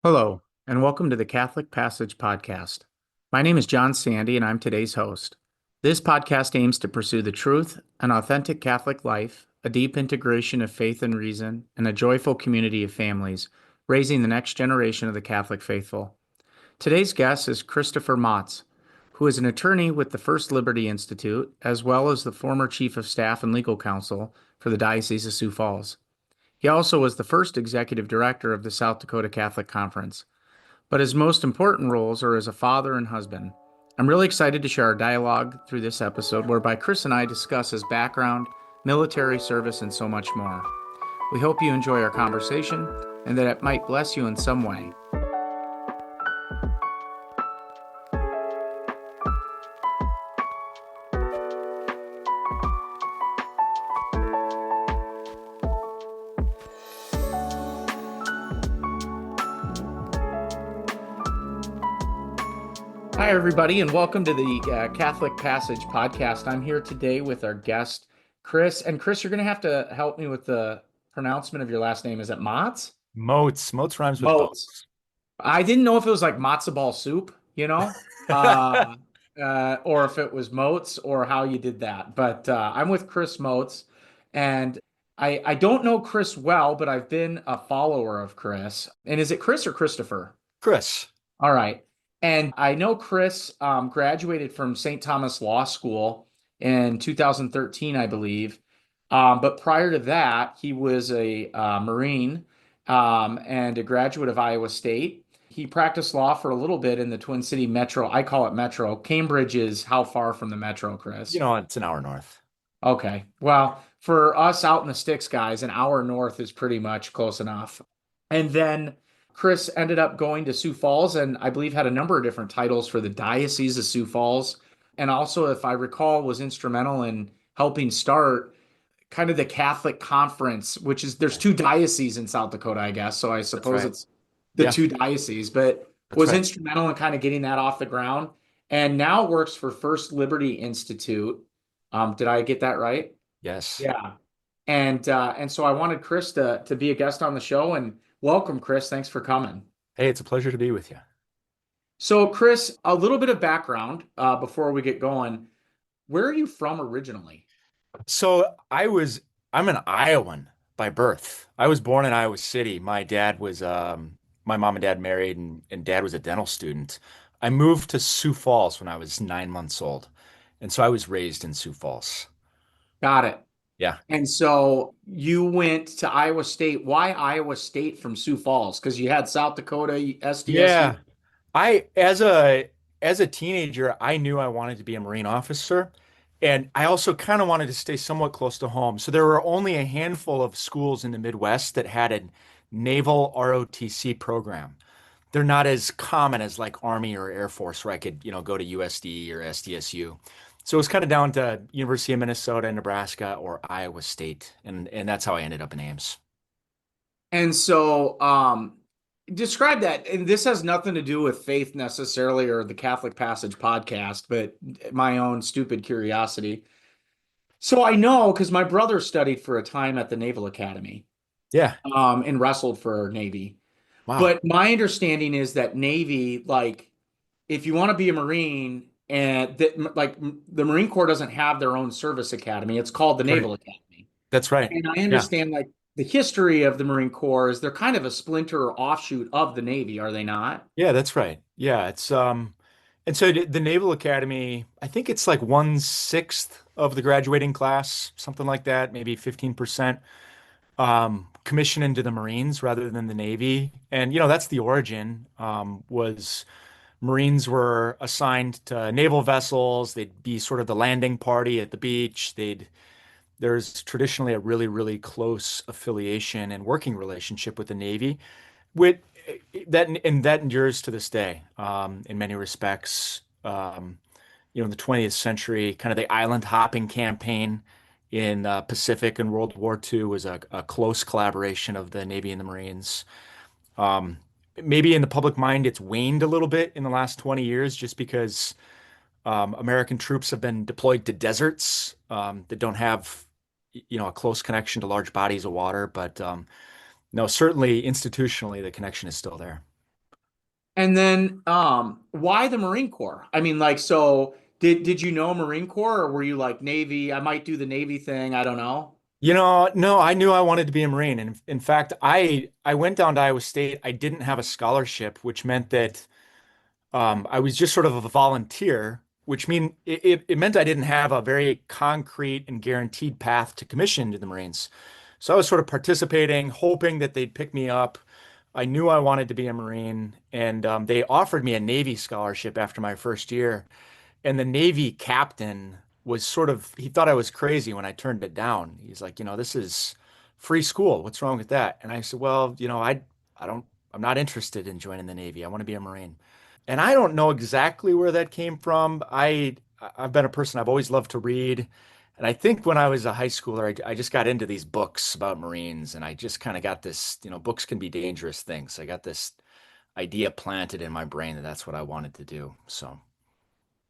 Hello, and welcome to the Catholic Passage Podcast. My name is John Sandy, and I'm today's host. This podcast aims to pursue the truth, an authentic Catholic life, a deep integration of faith and reason, and a joyful community of families, raising the next generation of the Catholic faithful. Today's guest is Christopher Motz, who is an attorney with the First Liberty Institute, as well as the former Chief of Staff and Legal Counsel for the Diocese of Sioux Falls. He also was the first executive director of the South Dakota Catholic Conference, but his most important roles are as a father and husband. I'm really excited to share our dialogue through this episode, whereby Chris and I discuss his background, military service, and so much more. We hope you enjoy our conversation and that it might bless you in some way. Hi, everybody, and welcome to the Catholic Passage Podcast. I'm here today with our guest, Chris. And Chris, you're going to have to help me with the pronouncement of your last name. Is it Motz? Moats. Moats rhymes with Motz. boats. I didn't know if it was like matzo ball soup, uh, or if it was Moats or how you did that. But I'm with Chris Motz, and I don't know Chris well, but I've been a follower of Chris. And is it Chris or Christopher? Chris. All right. And I know Chris graduated from St. Thomas Law School in 2013, I believe. But prior to that, he was a Marine and a graduate of Iowa State. He practiced law for a little bit in the Twin City Metro. I call it Metro. Cambridge is how far from the Metro, Chris? It's an hour north. Okay. Well, for us out in the sticks, guys, an hour north is pretty much close enough. And then Chris ended up going to Sioux Falls and I believe had a number of different titles for the Diocese of Sioux Falls. And also, if I recall, was instrumental in helping start kind of the Catholic Conference, which is there's two dioceses in South Dakota, I guess. So I That's suppose right. it's the Yeah, two dioceses, but that's was right. instrumental in kind of getting that off the ground. And now works for First Liberty Institute. Did I get that right? Yes. Yeah. And so I wanted Chris to be a guest on the show and welcome, Chris. Thanks for coming. Hey, it's a pleasure to be with you. So, Chris, a little bit of background before we get going. Where are you from originally? I'm an Iowan by birth. I was born in Iowa City. My mom and dad married and dad was a dental student. I moved to Sioux Falls when I was 9 months old. And so I was raised in Sioux Falls. Got it. Yeah. And so you went to Iowa State. Why Iowa State from Sioux Falls? Because you had South Dakota, SDSU. Yeah. I as a teenager, I knew I wanted to be a Marine officer, and I also kind of wanted to stay somewhat close to home. So there were only a handful of schools in the Midwest that had a naval ROTC program. They're not as common as like Army or Air Force, where I could, go to USD or SDSU. So it was kind of down to University of Minnesota, Nebraska, or Iowa State, and that's how I ended up in Ames. And so describe that. And this has nothing to do with faith necessarily or the Catholic Passage podcast, but my own stupid curiosity. So I know because my brother studied for a time at the Naval Academy Yeah. and wrestled for Navy. Wow. But my understanding is that Navy, like, if you want to be a Marine, and that like the Marine Corps doesn't have their own service academy, it's called the That's right. Naval Academy. That's right. And I Yeah. understand like the history of the Marine Corps is they're kind of a splinter or offshoot of the Navy, are they not? Yeah, that's right. Yeah, it's and so the Naval Academy, I think it's like 1/6 of the graduating class, something like that, maybe 15% commission into the Marines rather than the Navy. And that's the origin, was Marines were assigned to naval vessels. They'd be sort of the landing party at the beach. There's traditionally a really, really close affiliation and working relationship with the Navy. With that endures to this day, in many respects. In the 20th century, kind of the island hopping campaign in Pacific and World War II was a close collaboration of the Navy and the Marines. Um, Maybe in the public mind, it's waned a little bit in the last 20 years just because American troops have been deployed to deserts that don't have, a close connection to large bodies of water. But no, certainly institutionally, the connection is still there. And then why the Marine Corps? I mean, like, so did you know Marine Corps or were you like Navy? I might do the Navy thing. I don't know. No, I knew I wanted to be a Marine. And in fact, I went down to Iowa State. I didn't have a scholarship, which meant that I was just sort of a volunteer, which it meant I didn't have a very concrete and guaranteed path to commission to the Marines. So I was sort of participating, hoping that they'd pick me up. I knew I wanted to be a Marine, and they offered me a Navy scholarship after my first year. And the Navy captain was he thought I was crazy when I turned it down. He's like, this is free school. What's wrong with that? And I said, well, I don't, I'm not interested in joining the Navy. I want to be a Marine. And I don't know exactly where that came from. I've been a person I've always loved to read. And I think when I was a high schooler, I just got into these books about Marines and I just kind of got this, books can be dangerous things. I got this idea planted in my brain that that's what I wanted to do. So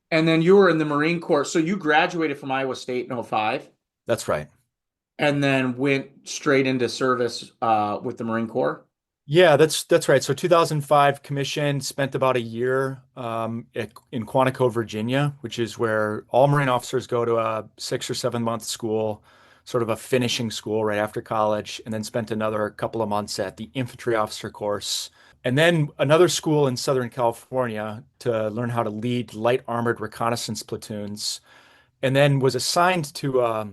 And then you were in the Marine Corps. So you graduated from Iowa State in '05 that's right. and then went straight into service with the Marine Corps. Yeah, that's right. So 2005 commission, spent about a year in Quantico, Virginia, which is where all Marine officers go to a 6 or 7 month school, sort of a finishing school right after college, and then spent another couple of months at the infantry officer course, and then another school in Southern California to learn how to lead light armored reconnaissance platoons, and then was assigned to a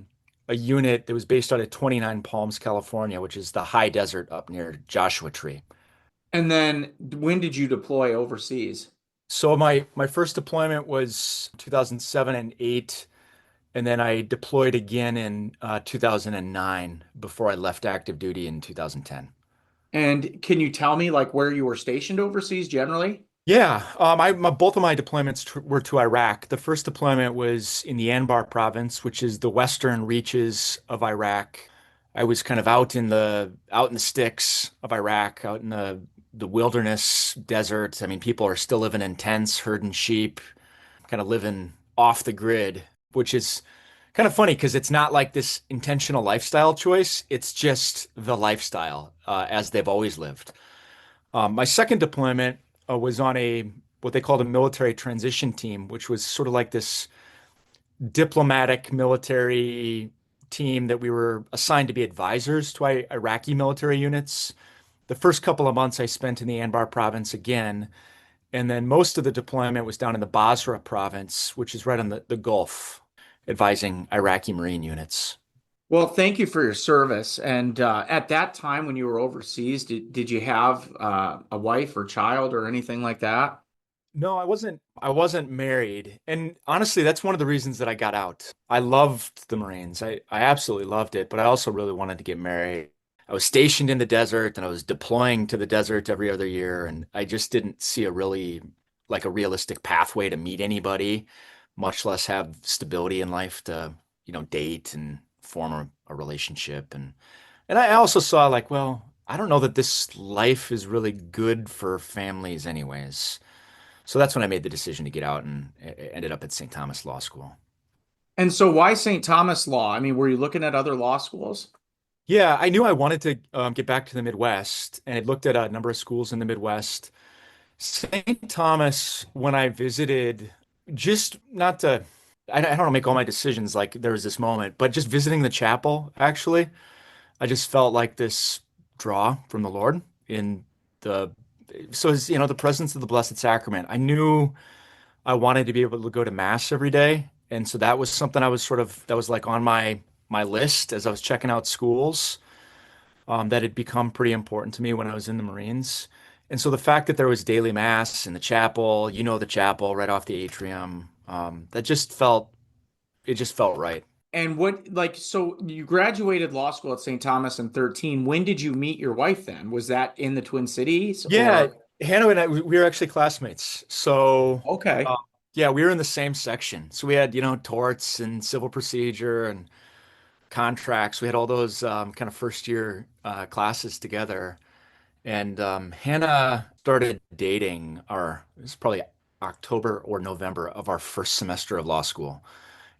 unit that was based out of 29 Palms, California, which is the high desert up near Joshua Tree. And then when did you deploy overseas? So my first deployment was 2007 and 8, and then I deployed again in 2009 before I left active duty in 2010. And can you tell me like where you were stationed overseas generally? Yeah, both of my deployments were to Iraq. The first deployment was in the Anbar province, which is the western reaches of Iraq. I was kind of out in the sticks of Iraq, out in the wilderness desert. I mean, people are still living in tents, herding sheep, kind of living off the grid, which is kind of funny because it's not like this intentional lifestyle choice. It's just the lifestyle as they've always lived. My second deployment was on a what they called a military transition team, which was sort of like this diplomatic military team that we were assigned to be advisors to Iraqi military units. The first couple of months I spent in the Anbar province again, and then most of the deployment was down in the Basra province, which is right on the Gulf, advising Iraqi Marine units. Well, thank you for your service. And at that time when you were overseas, did you have a wife or child or anything like that? No, I wasn't married. And honestly, that's one of the reasons that I got out. I loved the Marines. I absolutely loved it, but I also really wanted to get married. I was stationed in the desert and I was deploying to the desert every other year, and I just didn't see a realistic pathway to meet anybody, much less have stability in life to, date and form a relationship. And I also saw like, well, I don't know that this life is really good for families anyways. So that's when I made the decision to get out and ended up at St. Thomas Law School. And so why St. Thomas Law? I mean, were you looking at other law schools? Yeah, I knew I wanted to get back to the Midwest, and I looked at a number of schools in the Midwest. St. Thomas, when I visited, just not to, I don't make all my decisions like there was this moment, but just visiting the chapel, actually, I just felt like this draw from the Lord in the, so it's, the presence of the Blessed Sacrament. I knew I wanted to be able to go to mass every day. And so that was something that was like on my list as I was checking out schools, that had become pretty important to me when I was in the Marines. And so the fact that there was daily mass in the chapel, the chapel right off the atrium, it just felt right. And so you graduated law school at St. Thomas in 13. When did you meet your wife then? Was that in the Twin Cities Yeah, or? Hannah and I, we were actually classmates. So, Okay. yeah, we were in the same section. So we had, torts and civil procedure and contracts. We had all those kind of first year classes together. And Hannah started dating it was probably October or November of our first semester of law school.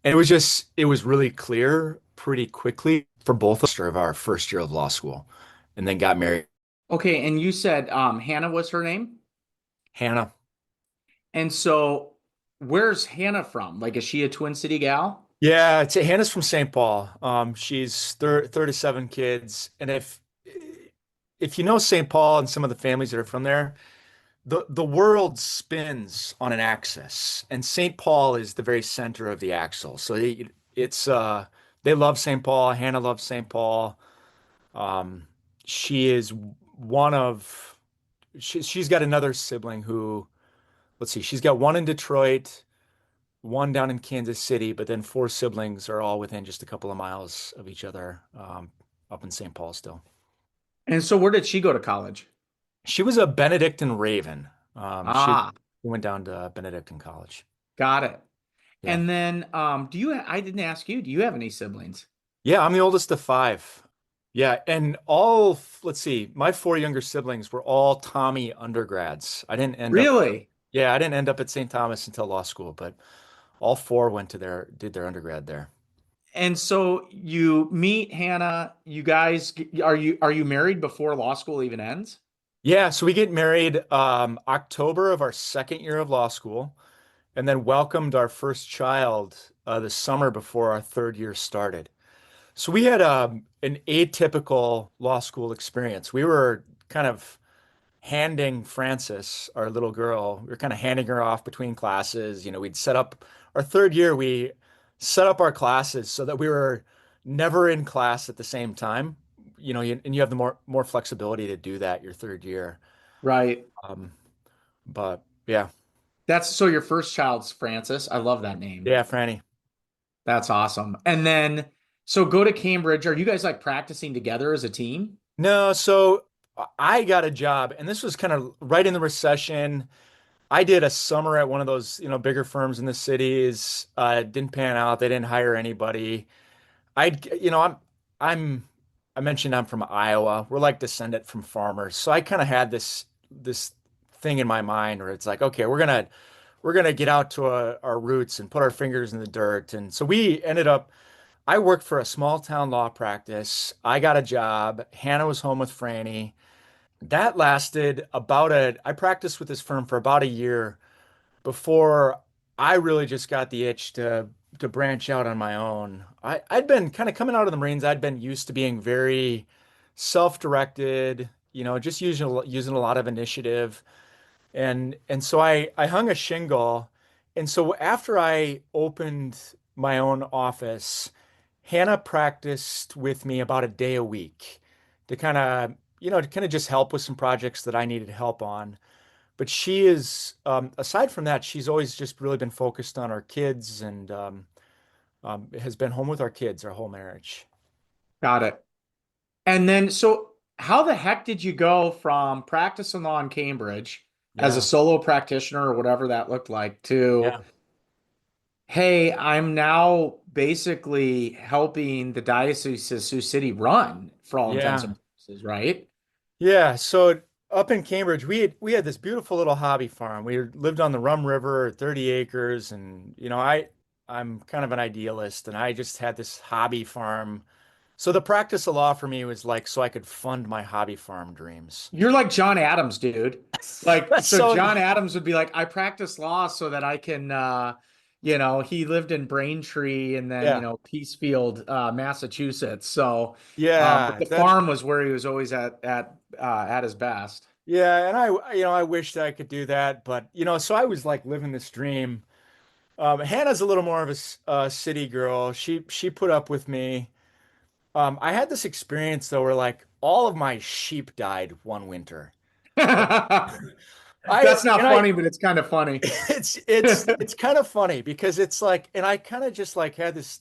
And it was really clear pretty quickly for both of us of our first year of law school and then got married. Okay, and you said Hannah was her name? Hannah. And so, where's Hannah from? Like, is she a Twin City gal? Yeah, Hannah's from St. Paul. She's 37 kids, and if you know St. Paul and some of the families that are from there, the world spins on an axis, and St. Paul is the very center of the axle. So they love St. Paul. Hannah loves St. Paul. Um, she is one of she's got another sibling who, let's see, she's got one in Detroit, one down in Kansas City, but then four siblings are all within just a couple of miles of each other, up in St. Paul still. And so, where did she go to college? She was a Benedictine Raven. She Ah, went down to Benedictine College. got it. Yeah. And then, I didn't ask you, do you have any siblings? Yeah, I'm the oldest of five. Yeah, and let's see, my four younger siblings were all Tommy undergrads. Really? Yeah, I didn't end up at St. Thomas until law school, but all four did their undergrad there. And so you meet Hannah, you guys, are you married before law school even ends? Yeah, so we get married October of our second year of law school, and then welcomed our first child the summer before our third year started. So we had an atypical law school experience. We were kind of handing Frances, our little girl, we were kind of handing her off between classes. We'd set up our third year, we set up our classes so that we were never in class at the same time. And you have the more flexibility to do that your third year. Right. Um, but yeah, That's so your first child's Francis. I love that name. yeah, Franny. That's awesome. And then, so go to Cambridge. Are you guys like practicing together as a team? No, so I got a job, and this was kind of right in the recession. I did a summer at one of those, bigger firms in the cities. It didn't pan out. They didn't hire anybody. I, you know, I'm, I mentioned I'm from Iowa. We're like descendant from farmers. So I kind of had this thing in my mind where it's like, okay, we're gonna get out to our roots and put our fingers in the dirt. And so we ended up. I worked for a small town law practice. I got a job. Hannah was home with Franny. That lasted I practiced with this firm for about a year before I really just got the itch to branch out on my own. I'd been kind of coming out of the Marines. I'd been used to being very self-directed, just using a lot of initiative. And so I hung a shingle. And so after I opened my own office, Hannah practiced with me about a day a week to kind of just help with some projects that I needed help on. But she is, aside from that, she's always just really been focused on our kids and has been home with our kids our whole marriage. Got it. And then, so how the heck did you go from practicing law in Cambridge as a Yeah. solo practitioner or whatever that looked like to, Yeah. hey, I'm now basically helping the Diocese of Sioux City run for all intents Yeah. and purposes, right? Yeah. So up in Cambridge, we had this beautiful little hobby farm. We lived on the Rum River, 30 acres, and I'm kind of an idealist, and I just had this hobby farm. So the practice of law for me was like so I could fund my hobby farm dreams. You're like John Adams, dude. Like, so So John Adams would be like, I practice law so that I can, he lived in Braintree and then, yeah. Peacefield, Massachusetts. So, but Yeah, the farm was where he was always at his best. yeah, and I wished I could do that, but so I was like living this dream. Hannah's a little more of a city girl. She put up with me. I had this experience though where like all of my sheep died one winter. And I That's not and I funny, but it's kind of funny. it's kind of funny because it's like and I kind of just like had this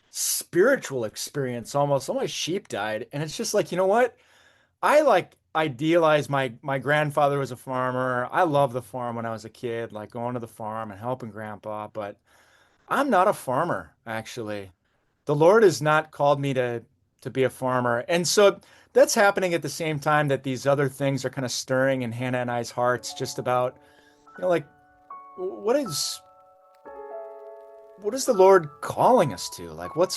spiritual experience almost. All my sheep died, and it's just like, you know what? I like idealize my grandfather was a farmer. I love the farm when I was a kid, like going to the farm and helping grandpa, but I'm not a farmer, actually. The Lord has not called me to be a farmer. And so that's happening at the same time that these other things are kind of stirring in Hannah and I's hearts just about, like what is the Lord calling us to? Like we're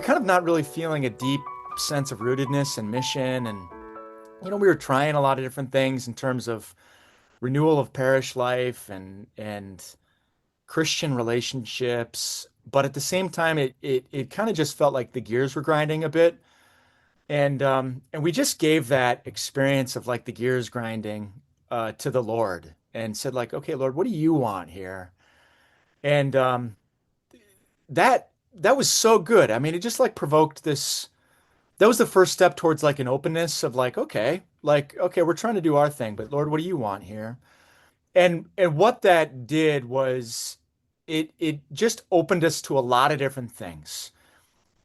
kind of not really feeling a deep sense of rootedness and mission and we were trying a lot of different things in terms of renewal of parish life and Christian relationships. But at the same time, it kind of just felt like the gears were grinding a bit. And we just gave that experience of like the gears grinding to the Lord and said like, okay, Lord, what do you want here? And that was so good. I mean, it just like provoked this. That was the first step towards like an openness of like, okay, we're trying to do our thing, but Lord, what do you want here? And what that did was it just opened us to a lot of different things.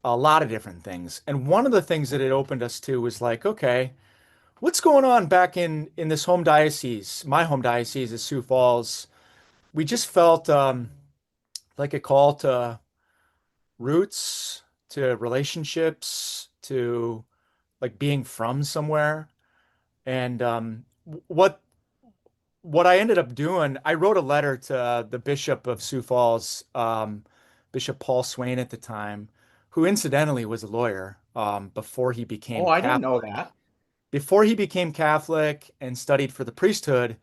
A lot of different things. And one of the things that it opened us to was like, okay, what's going on back in this home diocese? My home diocese is Sioux Falls. We just felt like a call to roots, to relationships, to like being from somewhere. And what I ended up doing, I wrote a letter to the Bishop of Sioux Falls, Bishop Paul Swain at the time, who incidentally was a lawyer before he Oh, became I didn't know Catholic. that. Before he became Catholic and studied for the priesthood,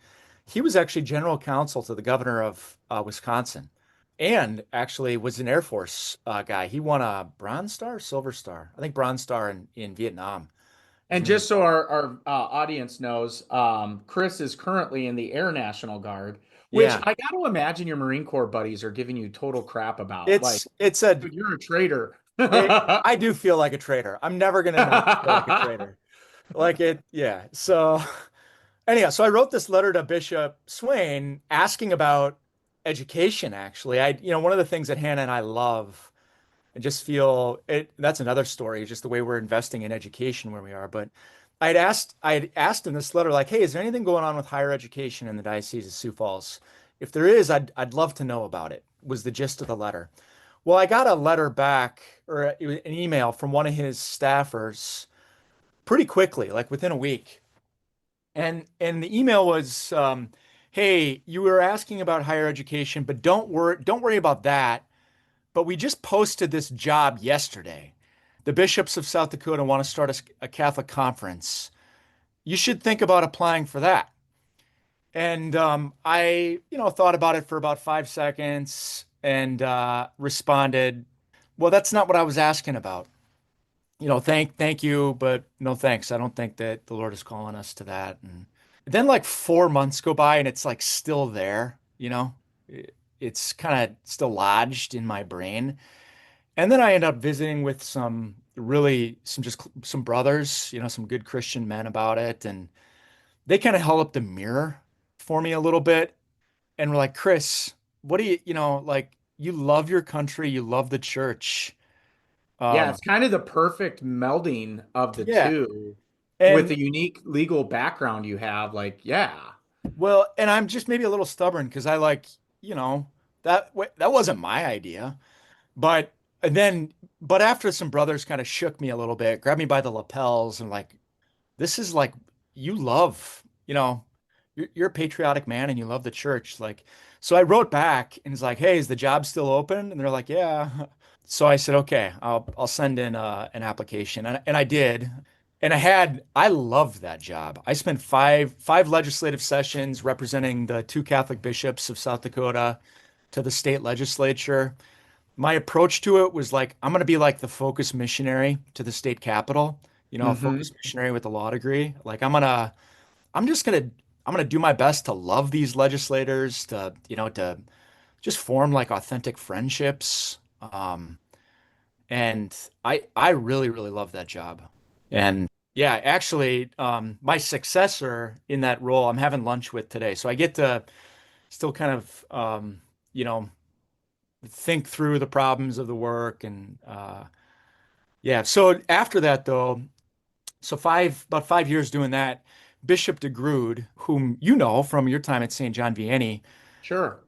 he was actually general counsel to the governor of Wisconsin, and actually was an Air Force guy. He won a Bronze Star, Silver Star, I think Bronze Star in Vietnam. His And name was just so our audience knows, Chris is currently in the Air National Guard, which yeah. I got to imagine your Marine Corps buddies are giving you total crap about. Like, It's a dude, you're a traitor. I do feel like a traitor. I'm never gonna not feel like a traitor. Like it, yeah. So anyhow, so I wrote this letter to Bishop Swain asking about education, actually. One of the things that Hannah and I love and just feel it, that's another story, just the way we're investing in education where we are. But I had asked in this letter, like, hey, is there anything going on with higher education in the Diocese of Sioux Falls? If there is, I'd love to know about it, was the gist of the letter. Well, I got a letter back or an email from one of his staffers pretty quickly, like within a week. And the email was, "Hey, you were asking about higher education, but don't worry about that. But we just posted this job yesterday. The bishops of South Dakota want to start a Catholic conference. You should think about applying for that." And I, thought about it for about 5 seconds and responded, "Well, that's not what I was asking about. Thank you, but no thanks. I don't think that the Lord is calling us to that." And then like 4 months go by and it's like still there. It's kind of still lodged in my brain. And then I end up visiting with some brothers, some good Christian men about it. And they kind of held up the mirror for me a little bit and were like, Chris, what do like you love your country, you love the church. Yeah, Um, it's kind of the perfect melding of the yeah. two with And the unique legal background you have. Like, yeah. Well, and I'm just maybe a little stubborn because I like, that wasn't my idea. But and then, but after some brothers kind of shook me a little bit, grabbed me by the lapels and like, this is like, you love, you're a patriotic man and you love the church. Like, so I wrote back and it's like, hey, is the job still open? And they're like, yeah. So I said, okay, I'll send in an application, and I did, and I loved that job. I spent five legislative sessions representing the two Catholic bishops of South Dakota to the state legislature. My approach to it was like, I'm going to be like the focus missionary to the state capitol, a focus Hmm. missionary with a law degree. Like I'm just gonna, I'm gonna do my best to love these legislators, to just form like authentic friendships. And I really, really love that job. And yeah, actually, my successor in that role, I'm having lunch with today. So I get to still kind of, you know, think through the problems of the work. And yeah, so after that, though, so about 5 years doing that, Bishop DeGrood, whom you know from your time at St. John Vianney, Sure.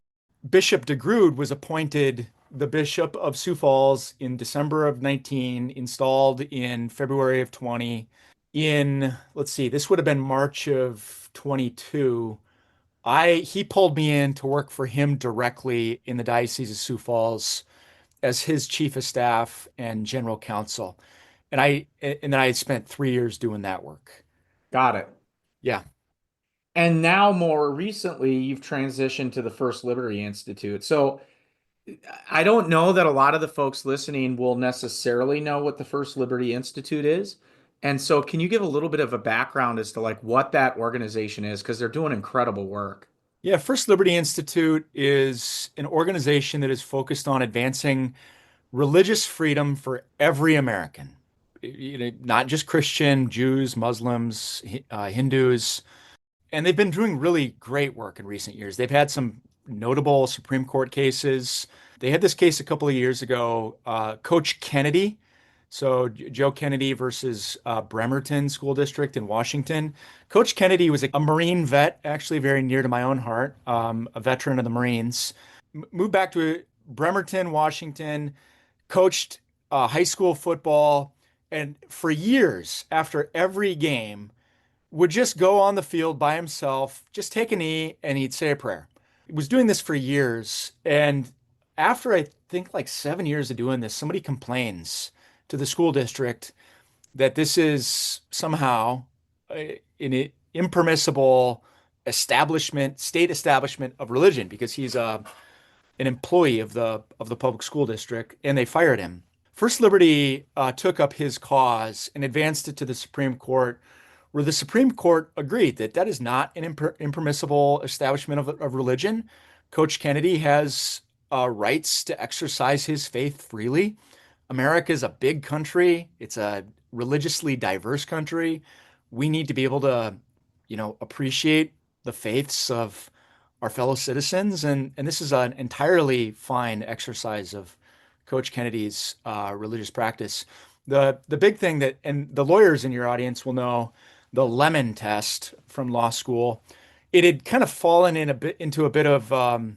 Bishop DeGrood was appointed the Bishop of Sioux Falls in December of 19, installed in February of 20. Let's see, this would have been March of 22. He pulled me in to work for him directly in the Diocese of Sioux Falls as his chief of staff and general counsel. And then I spent 3 years doing that work. Got it. Yeah. And now more recently, you've transitioned to the First Liberty Institute. So I don't know that a lot of the folks listening will necessarily know what the First Liberty Institute is. And so can you give a little bit of a background as to like what that organization is? Because they're doing incredible work. Yeah, First Liberty Institute is an organization that is focused on advancing religious freedom for every American. Not just Christian, Jews, Muslims, Hindus. And they've been doing really great work in recent years. They've had some notable Supreme Court cases. They had this case a couple of years ago, Coach Kennedy. So Joe Kennedy versus Bremerton School District in Washington. Coach Kennedy was a Marine vet, actually very near to my own heart, a veteran of the Marines. Moved back to Bremerton, Washington, coached high school football, and for years after every game, would just go on the field by himself, just take a knee, and he'd say a prayer. He was doing this for years. And after I think like 7 years of doing this, somebody complains to the school district that this is somehow an impermissible state establishment of religion because he's an employee of the public school district, and they fired him. First Liberty took up his cause and advanced it to the Supreme Court, where the Supreme Court agreed that that is not an impermissible establishment of religion. Coach Kennedy has rights to exercise his faith freely. America is a big country. It's a religiously diverse country. We need to be able to, appreciate the faiths of our fellow citizens, and this is an entirely fine exercise of Coach Kennedy's religious practice. The big thing that, and the lawyers in your audience will know, the Lemon test from law school. It had kind of fallen into a bit of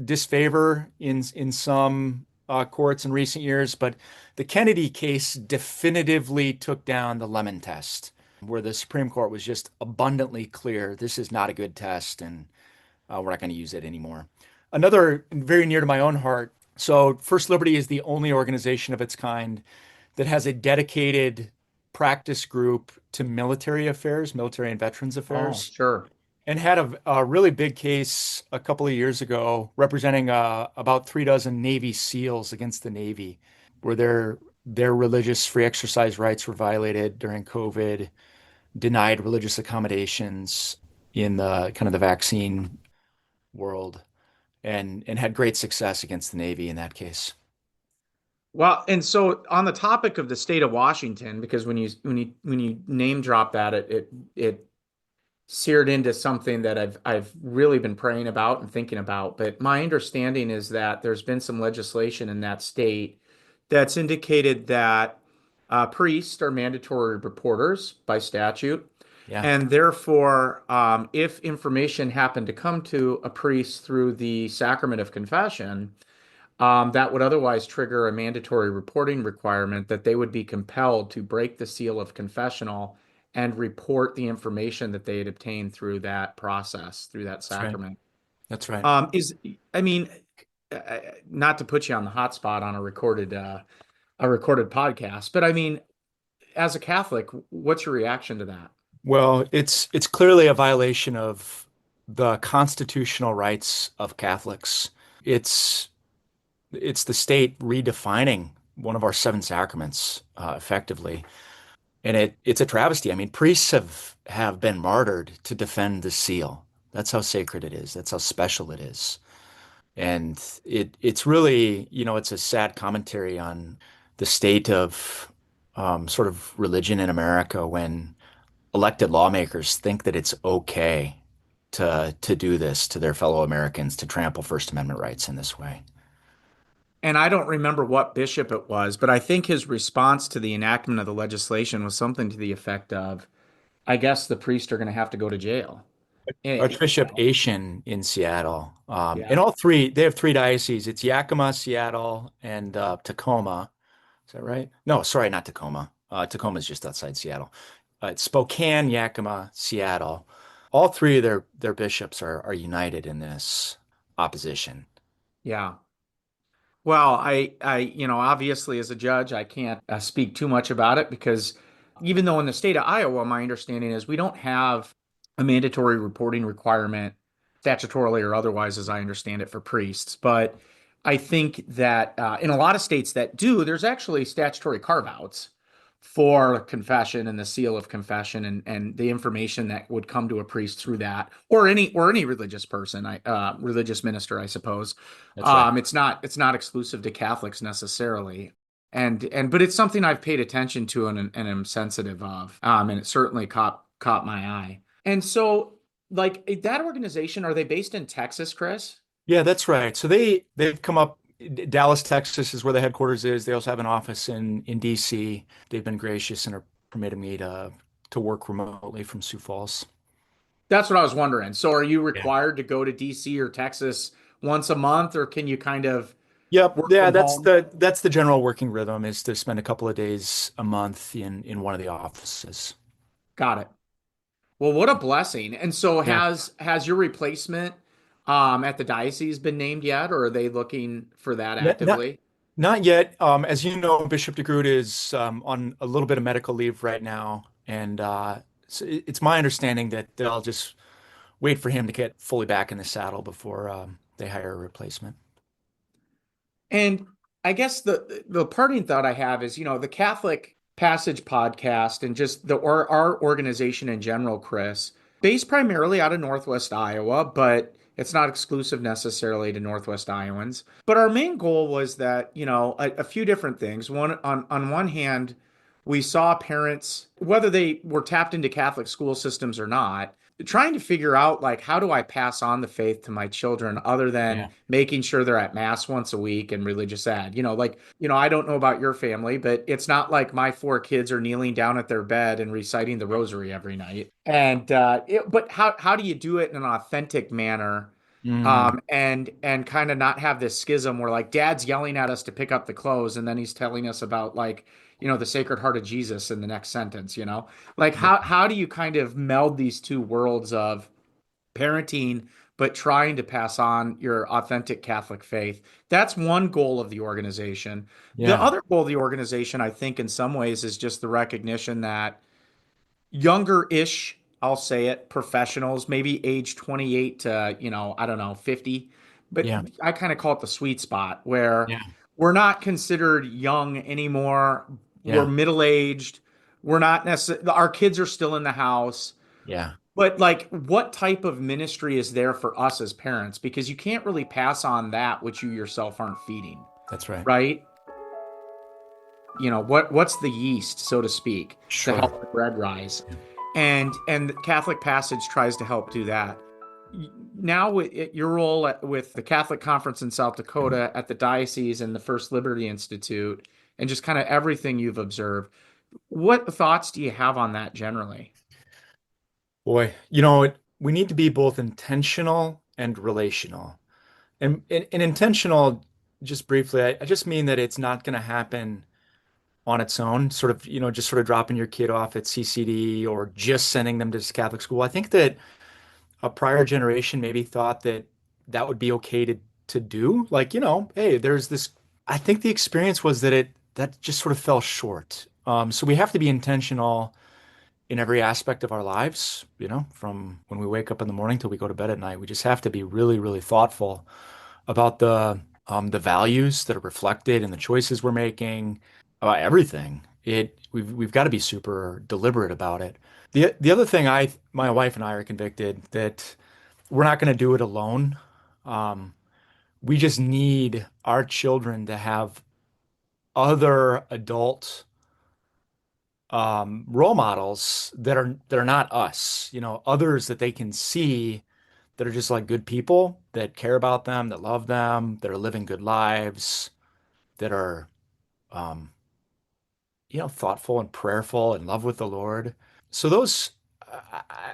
disfavor in some courts in recent years, but the Kennedy case definitively took down the Lemon test, where the Supreme Court was just abundantly clear this is not a good test, and we're not going to use it anymore. Another very near to my own heart. So, First Liberty is the only organization of its kind that has a dedicated practice group to military affairs, military and veterans Oh, affairs, sure. and had a really big case a couple of years ago representing about 3 dozen Navy SEALs against the Navy, where their religious free exercise rights were violated during COVID, denied religious accommodations in the kind of the vaccine world, and had great success against the Navy in that case. Well, and so on the topic of the state of Washington, because when you name drop that, it seared into something that I've really been praying about and thinking about. But my understanding is that there's been some legislation in that state that's indicated that priests are mandatory reporters by statute. Yeah, And therefore, if information happened to come to a priest through the sacrament of confession, that would otherwise trigger a mandatory reporting requirement that they would be compelled to break the seal of confessional and report the information that they had obtained through that process, through that that's right. sacrament. That's right. Is, I mean, not to put you on the hot spot on a recorded podcast, but I mean, as a Catholic, what's your reaction to that? Well, it's clearly a violation of the constitutional rights of Catholics. It's it's the state redefining one of our seven sacraments effectively, and it's a travesty. I mean, priests have been martyred to defend the seal. That's how sacred it is. That's how special it is. And it's really, it's a sad commentary on the state of sort of religion in America when elected lawmakers think that it's okay to do this to their fellow Americans, to trample First Amendment rights in this way. And I don't remember what bishop it was, but I think his response to the enactment of the legislation was something to the effect of, I guess the priests are going to have to go to jail. Archbishop Asian in Seattle. In Yeah. all three, they have three dioceses. It's Yakima, Seattle, and Tacoma. Is that right? No, sorry, not Tacoma. Tacoma is just outside Seattle. It's Spokane, Yakima, Seattle. All three of their bishops are united in this opposition. Yeah. Well, obviously as a judge, I can't speak too much about it because even though in the state of Iowa, my understanding is we don't have a mandatory reporting requirement, statutorily or otherwise, as I understand it, for priests. But I think that in a lot of states that do, there's actually statutory carve-outs for confession and the seal of confession and the information that would come to a priest through that, or any religious person, religious minister, I suppose. That's right. It's not exclusive to Catholics necessarily. And but it's something I've paid attention to and am sensitive of. And it certainly caught my eye. And so, like that organization, are they based in Texas, Chris? Yeah, that's right. So they've come up. Dallas, Texas is where the headquarters is. They also have an office in DC. They've been gracious and are permitting me to work remotely from Sioux Falls. That's what I was wondering. So, are you Yeah. required to go to DC or Texas once a month, or can you kind of Yep. work Yeah, from home? that's the general working rhythm is to spend a couple of days a month in one of the offices. Got it. Well, what a blessing. And so, Yeah. has your replacement at the diocese been named yet, or are they looking for that Not not, actively? not yet. As you know, Bishop DeGroot is on a little bit of medical leave right now, and so it's my understanding that they'll just wait for him to get fully back in the saddle before they hire a replacement. And I guess the parting thought I have is, the Catholic Passage podcast and just our organization in general, Chris, based primarily out of Northwest Iowa, but it's not exclusive necessarily to Northwest Iowans. But our main goal was that, a few different things. One, on one hand, we saw parents, whether they were tapped into Catholic school systems or not, trying to figure out, like, how do I pass on the faith to my children other than Yeah. making sure they're at mass once a week and religious ad. I don't know about your family, but it's not like my four kids are kneeling down at their bed and reciting the rosary every night. But how do you do it in an authentic manner? Mm, And kind of not have this schism where, like, dad's yelling at us to pick up the clothes and then he's telling us about, like, the Sacred Heart of Jesus in the next sentence. Like, yeah. how do you kind of meld these two worlds of parenting, but trying to pass on your authentic Catholic faith? That's one goal of the organization. The Yeah. other goal of the organization, I think, in some ways, is just the recognition that younger-ish, I'll say it, professionals, maybe age 28 to, I don't know, 50, but Yeah. I kind of call it the sweet spot where Yeah. we're not considered young anymore. We're Yeah. middle-aged. We're not necessarily, our kids are still in the house. Yeah. But, like, what type of ministry is there for us as parents? Because you can't really pass on that which you yourself aren't feeding, That's right. right? What's the yeast, so to speak, to Sure. help the bread rise? And the Catholic Passage tries to help do that. Now, with your role with the Catholic Conference in South Dakota, at the diocese and the First Liberty Institute, and just kind of everything you've observed, what thoughts do you have on that generally? Boy, we need to be both intentional and relational. And intentional, just briefly, I just mean that it's not going to happen on its own, sort of, just sort of dropping your kid off at CCD or just sending them to Catholic school. I think that a prior generation maybe thought that that would be okay to do. Like, hey, there's this. I think the experience was that just sort of fell short. So we have to be intentional in every aspect of our lives, from when we wake up in the morning till we go to bed at night. We just have to be really, really thoughtful about the values that are reflected in the choices we're making, about everything. We've got to be super deliberate about it. The other thing my wife and I are convicted that we're not going to do it alone. Um, we just need our children to have other adult role models that are not us, others that they can see that are just like good people that care about them, that love them, that are living good lives, that are um, thoughtful and prayerful, in love with the Lord. So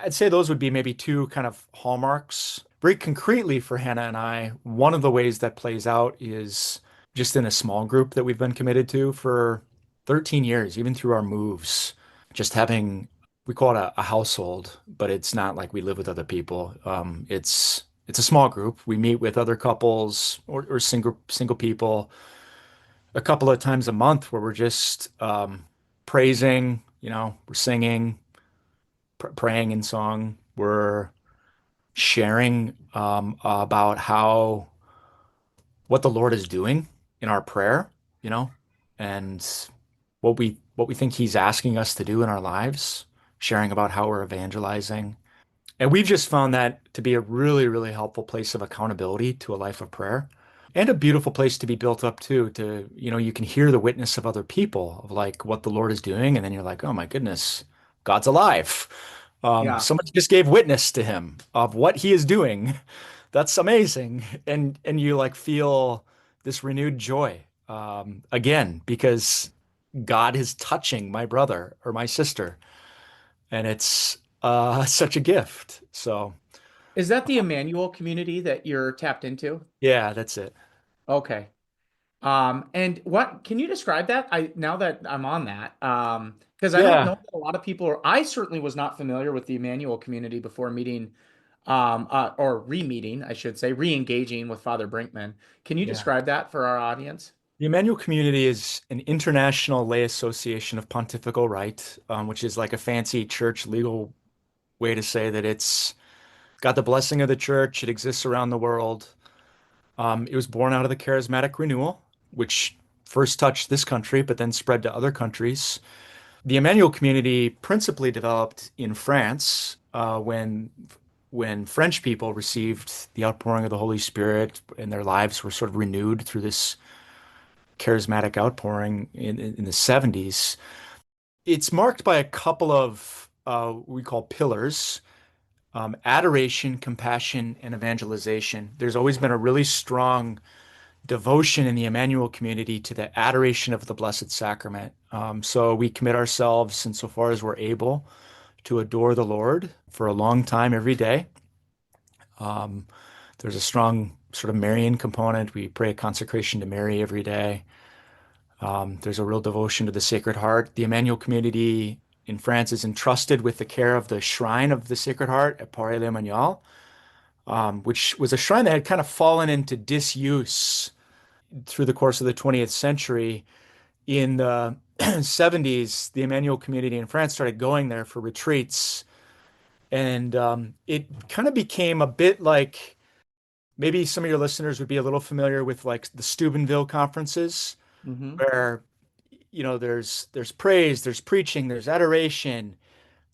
I'd say those would be maybe two kind of hallmarks. Very concretely for Hannah and I, one of the ways that plays out is just in a small group that we've been committed to for 13 years, even through our moves, just having, we call it a household, but it's not like we live with other people. It's a small group. We meet with other couples or single people a couple of times a month where we're just praising, we're singing, praying in song, We're sharing about how what the Lord is doing in our prayer, you know, and what we think He's asking us to do in our lives, sharing about how we're evangelizing. And we've just found that to be a really, really helpful place of accountability to a life of prayer and a beautiful place to be built up too, to, you can hear the witness of other people of like what the Lord is doing. And then you're like, oh my goodness, God's alive. Yeah. Someone just gave witness to him of what he is doing. That's amazing. And you like feel this renewed joy again, because God is touching my brother or my sister. And it's such a gift. So Is that the Emmanuel community that you're tapped into? yeah, that's it. Okay. And what can you describe that? I now that I'm on that, because I don't know Yeah. that a lot of people are, I certainly was not familiar with the Emmanuel community before meeting, or re-meeting, I should say, re-engaging with Father Brinkman. Can you Yeah. describe that for our audience? The Emmanuel Community is an international lay association of pontifical right, which is like a fancy church legal way to say that it's got the blessing of the church. It exists around the world. It was born out of the charismatic renewal, which first touched this country, but then spread to other countries. The Emmanuel Community principally developed in France when French people received the outpouring of the Holy Spirit and their lives were sort of renewed through this charismatic outpouring in the 70s. It's marked by a couple of we call pillars: adoration, compassion, and evangelization. There's always been a really strong devotion in the Emmanuel community to the adoration of the Blessed Sacrament. So we commit ourselves, insofar as we're able, to adore the Lord for a long time every day. Um, there's a strong sort of Marian component. We pray a consecration to Mary every day. There's a real devotion to the Sacred Heart. The Emmanuel community in France is entrusted with the care of the shrine of the Sacred Heart at Paray-le-Monial, which was a shrine that had kind of fallen into disuse through the course of the 20th century. In the 70s, the Emmanuel community in France started going there for retreats, and it kind of became a bit like maybe some of your listeners would be a little familiar with like the Steubenville conferences, Hmm. where there's praise, there's preaching, there's adoration.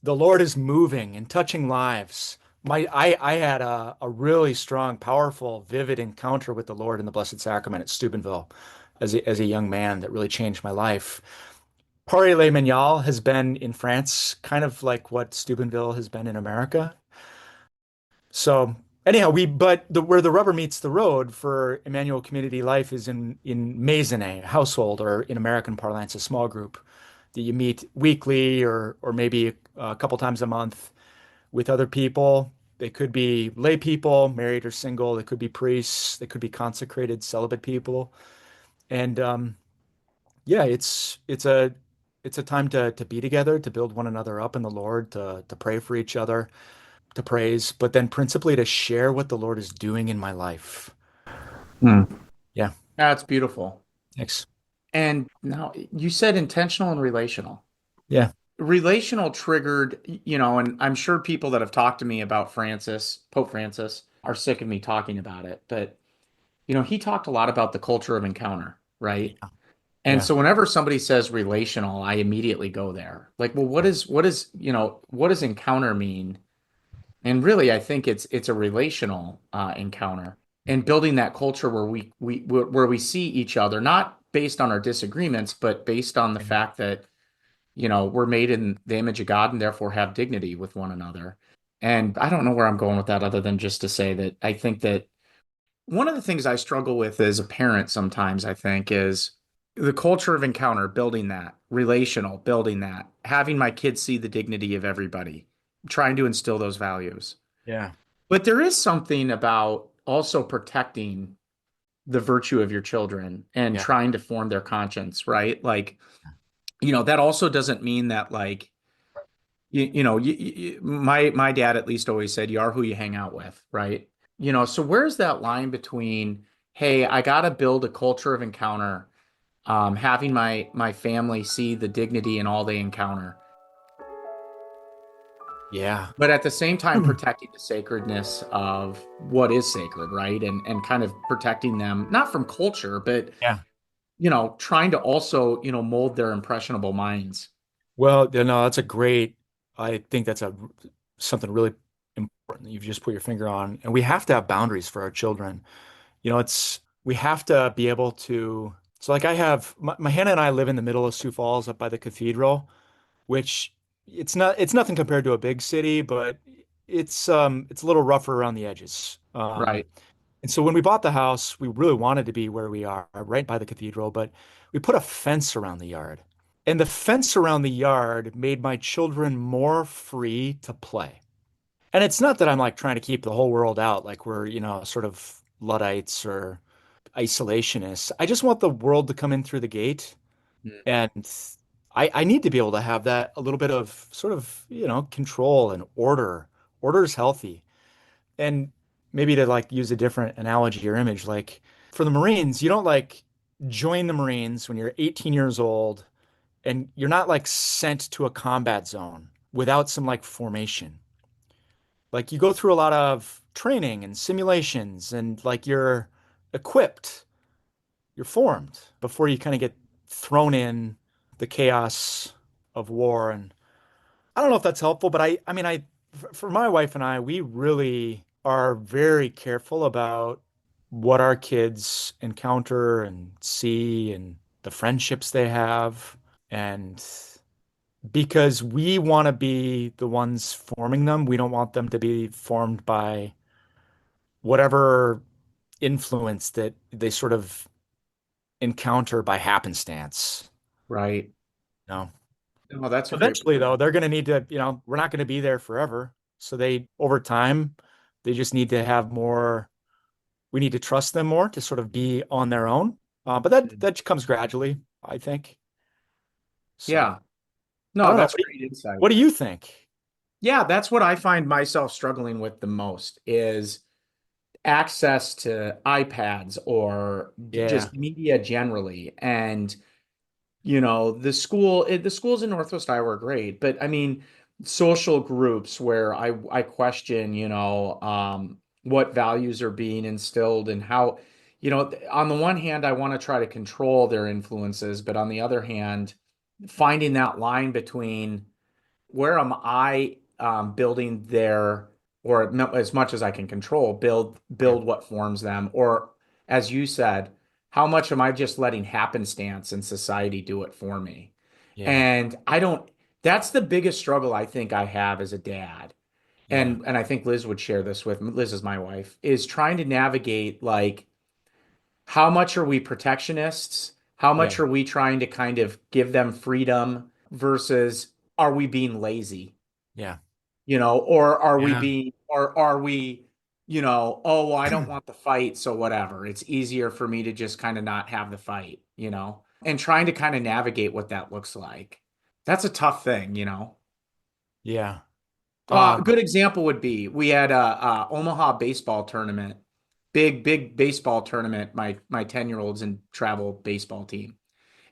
The Lord is moving and touching lives. I had a really strong, powerful, vivid encounter with the Lord in the Blessed Sacrament at Steubenville as a young man that really changed my life. Paris-les-Moniales has been in France, kind of like what Steubenville has been in America. So anyhow, but where the rubber meets the road for Emmanuel community life is in maisonette, household, or in American parlance, a small group that you meet weekly or maybe a couple times a month with other people. They could be lay people, married or single. They could be priests. They could be consecrated celibate people. And yeah, it's a time to be together, to build one another up in the Lord, to pray for each other, to praise, but then principally to share what the Lord is doing in my life. Hmm. Yeah, That's beautiful. thanks. And now you said intentional and relational. Yeah, Relational triggered, and I'm sure people that have talked to me about Pope Francis, are sick of me talking about it, but he talked a lot about the culture of encounter, right? yeah, And yeah, so whenever somebody says relational, I immediately go there. Like, well, what does encounter mean? And really, I think it's a relational encounter and building that culture where we see each other, not based on our disagreements, but based on the fact that we're made in the image of God and therefore have dignity with one another. And I don't know where I'm going with that other than just to say that I think that one of the things I struggle with as a parent sometimes, I think, is the culture of encounter, building that, relational, building that, having my kids see the dignity of everybody, trying to instill those values. yeah, But there is something about also protecting the virtue of your children and yeah, trying to form their conscience, right? Like, that also doesn't mean that like my dad at least always said you are who you hang out with, right? So where's that line between, hey, I got to build a culture of encounter, having my family see the dignity in all they encounter. Yeah. but at the same time protecting the sacredness of what is sacred, right? And kind of protecting them not from culture, but Yeah. trying to also, mold their impressionable minds. Well, no, I think that's a something really important that you've just put your finger on. And we have to have boundaries for our children. We have to be able to, so like my Hannah and I live in the middle of Sioux Falls up by the cathedral, which it's nothing compared to a big city, but it's a little rougher around the edges. Right. And so when we bought the house, we really wanted to be where we are, right by the cathedral, but we put a fence around the yard. And the fence around the yard made my children more free to play. And it's not that I'm like trying to keep the whole world out, like we're, sort of Luddites or isolationists. I just want the world to come in through the gate. Mm. And I need to be able to have that a little bit of sort of, control and order. Order is healthy. And maybe to like use a different analogy or image, like for the Marines, you don't like join the Marines when you're 18 years old and you're not like sent to a combat zone without some like formation. Like you go through a lot of training and simulations and like you're equipped, you're formed before you kind of get thrown in the chaos of war. And I don't know if that's helpful, but I mean, for my wife and I, we really are very careful about what our kids encounter and see and the friendships they have. And because we want to be the ones forming them, we don't want them to be formed by whatever influence that they sort of encounter by happenstance. Right. No. No, that's a great Eventually, point. though, they're going to need to, we're not going to be there forever. So over time, they just need to have more, we need to trust them more to sort of be on their own. But Mm. that comes gradually, I think. So Yeah. I No, don't know. that's great insight. What do you think? Yeah, that's what I find myself struggling with the most is access to iPads or Yeah. just media generally. And the schools in Northwest Iowa are great, but I mean, social groups where I question, what values are being instilled and how, on the one hand, I want to try to control their influences, but on the other hand, finding that line between where am I building their, or as much as I can control, Yeah. build what forms them, or as you said, how much am I just letting happenstance in society do it for me? Yeah. And I don't, that's the biggest struggle I think I have as a dad. Yeah. And I think Liz would share this with me. Liz is my wife, is trying to navigate like how much are we protectionists? How Yeah. much are we trying to kind of give them freedom versus are we being lazy? Yeah. Or are we Yeah. being, or are we, oh, well, I don't want the fight, so whatever. It's easier for me to just kind of not have the fight, and trying to kind of navigate what that looks like. That's a tough thing. Yeah. A good example would be we had a Omaha baseball tournament, big baseball tournament. My 10-year-olds in travel baseball team.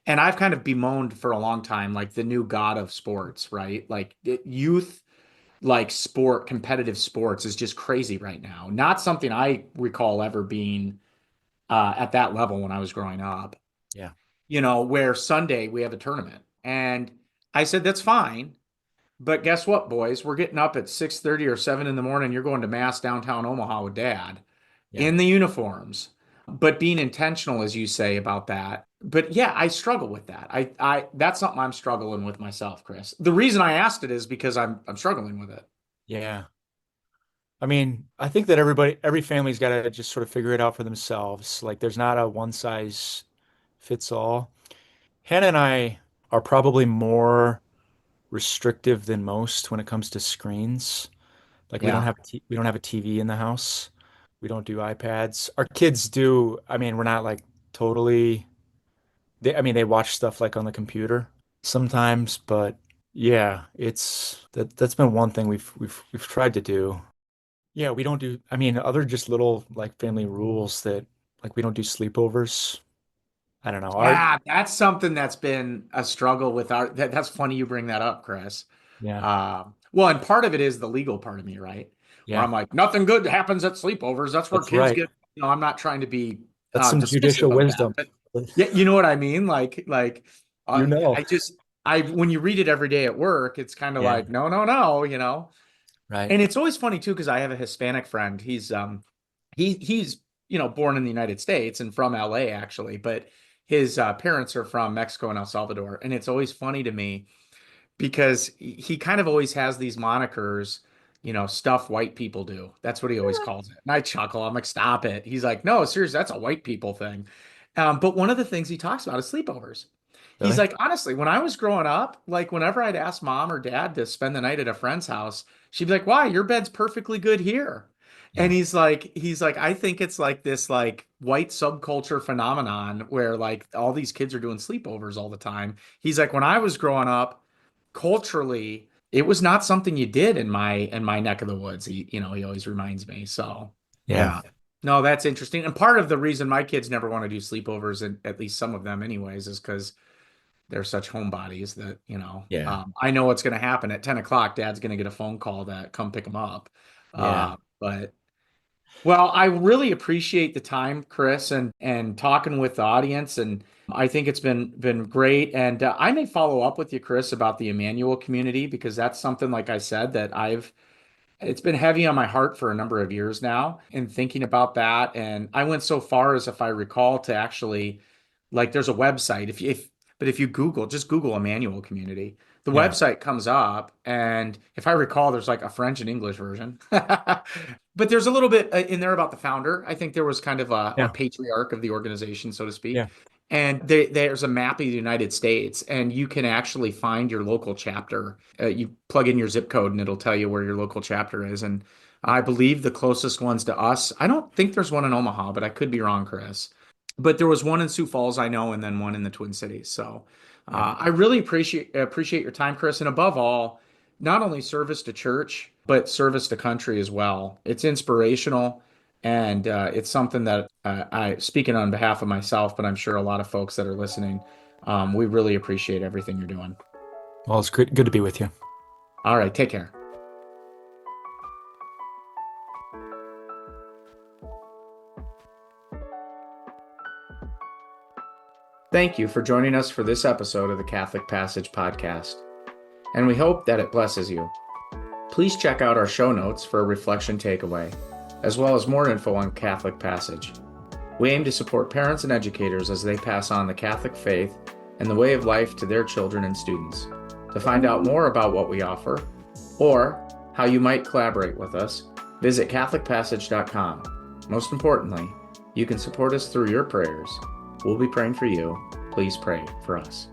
And I've kind of bemoaned for a long time, like the new god of sports, right? Like youth like competitive sports is just crazy right now. Not something I recall ever being at that level when I was growing up, Yeah. where Sunday we have a tournament. And I said, that's fine. But guess what, boys? We're getting up at 6:30 or 7 in the morning. You're going to mass downtown Omaha with dad Yeah. in the uniforms, but being intentional, as you say, about that. But yeah, I struggle with that. That's something I'm struggling with myself, Chris. The reason I asked it is because I'm struggling with it. Yeah. I mean, I think that every family's got to just sort of figure it out for themselves. Like, there's not a one size fits all. Hannah and I are probably more restrictive than most when it comes to screens. Like, Yeah. we don't have a TV in the house. We don't do iPads. Our kids do. I mean, we're not like totally. I mean, they watch stuff like on the computer sometimes, but yeah, that's been one thing we've tried to do. Yeah, we don't do, I mean, other just little like family rules that like we don't do sleepovers. I don't know. Yeah, that's something that's been a struggle with that's funny you bring that up, Chris. Yeah, Well, and part of it is the legal part of me, right? Where Yeah, I'm like, nothing good happens at sleepovers. That's where that's kids right. get, I'm not trying to be That's some dismissive judicial of that, wisdom. but yeah, you know what I mean? Like, You know. I just, when you read it every day at work, it's kind of Yeah, like, no, no, no. right. And it's always funny too, because I have a Hispanic friend. He's born in the United States and from LA actually, but his parents are from Mexico and El Salvador. And it's always funny to me because he kind of always has these monikers, stuff white people do. That's what he always calls it. And I chuckle. I'm like, stop it. He's like, no, seriously, that's a white people thing. But one of the things he talks about is sleepovers. He's Really? like, honestly, when I was growing up, like whenever I'd ask mom or dad to spend the night at a friend's house, she'd be like, why? Your bed's perfectly good here. And Yeah. he's like, I think it's like this like white subculture phenomenon where like all these kids are doing sleepovers all the time. He's like, when I was growing up, culturally, it was not something you did in my neck of the woods. He always reminds me. So Yeah. yeah. No, that's interesting. And part of the reason my kids never want to do sleepovers, and at least some of them anyways, is because they're such homebodies that, Yeah. I know what's going to happen at 10 o'clock. Dad's going to get a phone call to come pick him up. Yeah. But well, I really appreciate the time, Chris, and talking with the audience, and I think it's been great. And I may follow up with you, Chris, about the Emmanuel community because that's something, like I said, that it's been heavy on my heart for a number of years now and thinking about that. And I went so far as, if I recall, to actually, like, there's a website. But if you just Google Emmanuel community, the Yeah. website comes up. And if I recall, there's like a French and English version. But there's a little bit in there about the founder. I think there was kind of a Yeah. patriarch of the organization, so to speak. Yeah. And there's a map of the United States, and you can actually find your local chapter. You plug in your zip code, and it'll tell you where your local chapter is. And I believe the closest ones to us, I don't think there's one in Omaha, but I could be wrong, Chris. But there was one in Sioux Falls, I know, and then one in the Twin Cities. So Yeah. I really appreciate your time, Chris, and above all, not only service to church, but service to country as well. It's inspirational. And it's something that speaking on behalf of myself, but I'm sure a lot of folks that are listening, we really appreciate everything you're doing. Well, it's good to be with you. All right, take care. Thank you for joining us for this episode of the Catholic Passage podcast, and we hope that it blesses you. Please check out our show notes for a reflection takeaway, as well as more info on Catholic Passage. We aim to support parents and educators as they pass on the Catholic faith and the way of life to their children and students. To find out more about what we offer, or how you might collaborate with us, visit CatholicPassage.com. Most importantly, you can support us through your prayers. We'll be praying for you. Please pray for us.